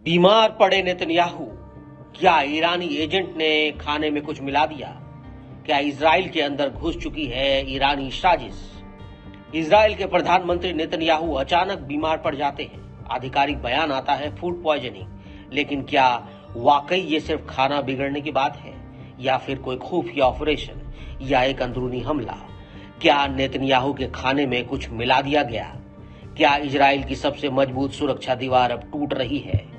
बीमार पड़े नेतन्याहू, क्या ईरानी एजेंट ने खाने में कुछ मिला दिया? क्या इजराइल के अंदर घुस चुकी है ईरानी साजिश? इजराइल के प्रधानमंत्री नेतन्याहू अचानक बीमार पड़ जाते हैं। आधिकारिक बयान आता है फूड पॉइजनिंग, लेकिन क्या वाकई ये सिर्फ खाना बिगड़ने की बात है या फिर कोई खुफिया ऑपरेशन या एक अंदरूनी हमला? क्या नेतन्याहू के खाने में कुछ मिला दिया गया? क्या इजराइल की सबसे मजबूत सुरक्षा दीवार अब टूट रही है?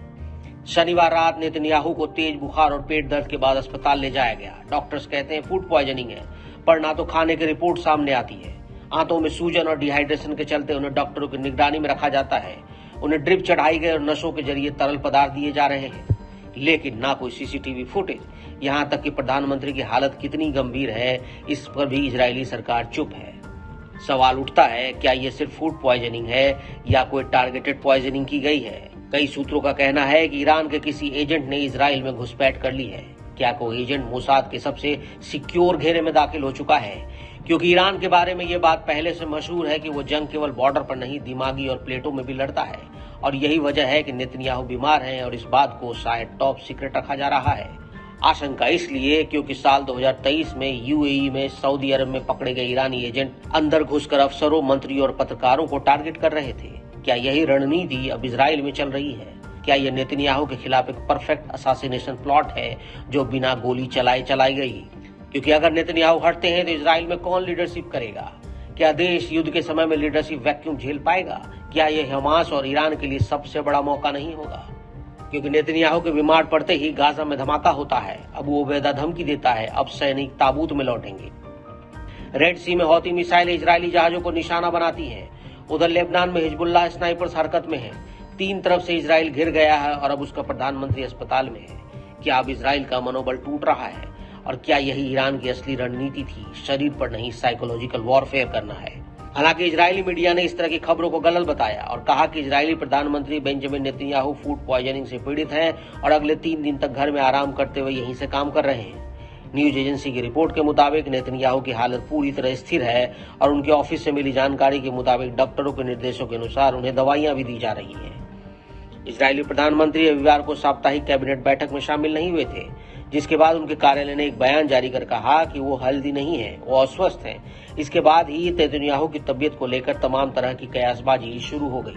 शनिवार रात नेतन्याहू को तेज बुखार और पेट दर्द के बाद अस्पताल ले जाया गया। डॉक्टर्स कहते हैं फूड पॉइजनिंग है, पर ना तो खाने की रिपोर्ट सामने आती है। आंतों में सूजन और डिहाइड्रेशन के चलते उन्हें डॉक्टरों की निगरानी में रखा जाता है। उन्हें ड्रिप चढ़ाई गई और नसों के जरिए तरल पदार्थ दिए जा रहे हैं, लेकिन ना कोई सीसीटीवी फुटेज। यहां तक कि प्रधानमंत्री की हालत कितनी गंभीर है, इस पर भी इजरायली सरकार चुप है। सवाल उठता है, क्या ये सिर्फ फूड पॉइजनिंग है या कोई टारगेटेड पॉइजनिंग की गई है? कई सूत्रों का कहना है कि ईरान के किसी एजेंट ने इजराइल में घुसपैठ कर ली है। क्या कोई एजेंट मोसाद के सबसे सिक्योर घेरे में दाखिल हो चुका है? क्योंकि ईरान के बारे में ये बात पहले से मशहूर है कि वो जंग केवल बॉर्डर पर नहीं, दिमागी और प्लेटों में भी लड़ता है। और यही वजह है कि नेतन्याहू बीमार हैं और इस बात को शायद टॉप सीक्रेट रखा जा रहा है। आशंका इसलिए क्योंकि साल 2023 में यूएई में सऊदी अरब में पकड़े गए ईरानी एजेंट अंदर घुसकर अफसरों, मंत्रियों और पत्रकारों को टारगेट कर रहे थे। क्या यही रणनीति अब इजराइल में चल रही है? क्या यह नेतन्याहू के खिलाफ एक परफेक्ट असासिनेशन प्लॉट है जो बिना गोली चलाई गई? क्योंकि अगर नेतन्याहू हटते हैं तो इजराइल में कौन लीडरशिप करेगा? क्या देश युद्ध के समय में लीडरशिप वैक्यूम झेल पाएगा? क्या यह हमास और ईरान के लिए सबसे बड़ा मौका नहीं होगा? क्योंकि नेतन्याहू के बीमार पड़ते ही गाजा में धमाका होता है। अबू उबैदा धमकी देता है, अब सैनिक ताबूत में लौटेंगे। रेड सी में हौती मिसाइलें इजरायली जहाजों को निशाना बनाती हैं। उधर लेबनान में हिजबुल्लाह स्नाइपर्स हरकत में है। तीन तरफ से इजराइल घिर गया है और अब उसका प्रधानमंत्री अस्पताल में है। क्या अब इजराइल का मनोबल टूट रहा है? और क्या यही ईरान की असली रणनीति थी, शरीर पर नहीं साइकोलॉजिकल वॉरफेयर करना है? हालांकि इजरायली मीडिया ने इस तरह की खबरों को गलत बताया और कहा कि इजरायली प्रधानमंत्री बेंजामिन नेतन्याहू फूड पॉइजनिंग से पीड़ित हैं और अगले 3 दिन तक घर में आराम करते हुए यहीं से काम कर रहे हैं। न्यूज एजेंसी की रिपोर्ट के मुताबिक नेतन्याहू की हालत पूरी तरह स्थिर है और उनके ऑफिस से मिली जानकारी के मुताबिक डॉक्टरों के निर्देशों के अनुसार उन्हें दवाइयां भी दी जा रही हैं। इजरायली प्रधानमंत्री रविवार को साप्ताहिक कैबिनेट बैठक में शामिल नहीं हुए थे, जिसके बाद उनके कार्यालय ने एक बयान जारी कर कहा कि वो हेल्दी नहीं है, वो अस्वस्थ हैं। इसके बाद ही नेतन्याहू की तबीयत को लेकर तमाम तरह की कयासबाजी शुरू हो गई।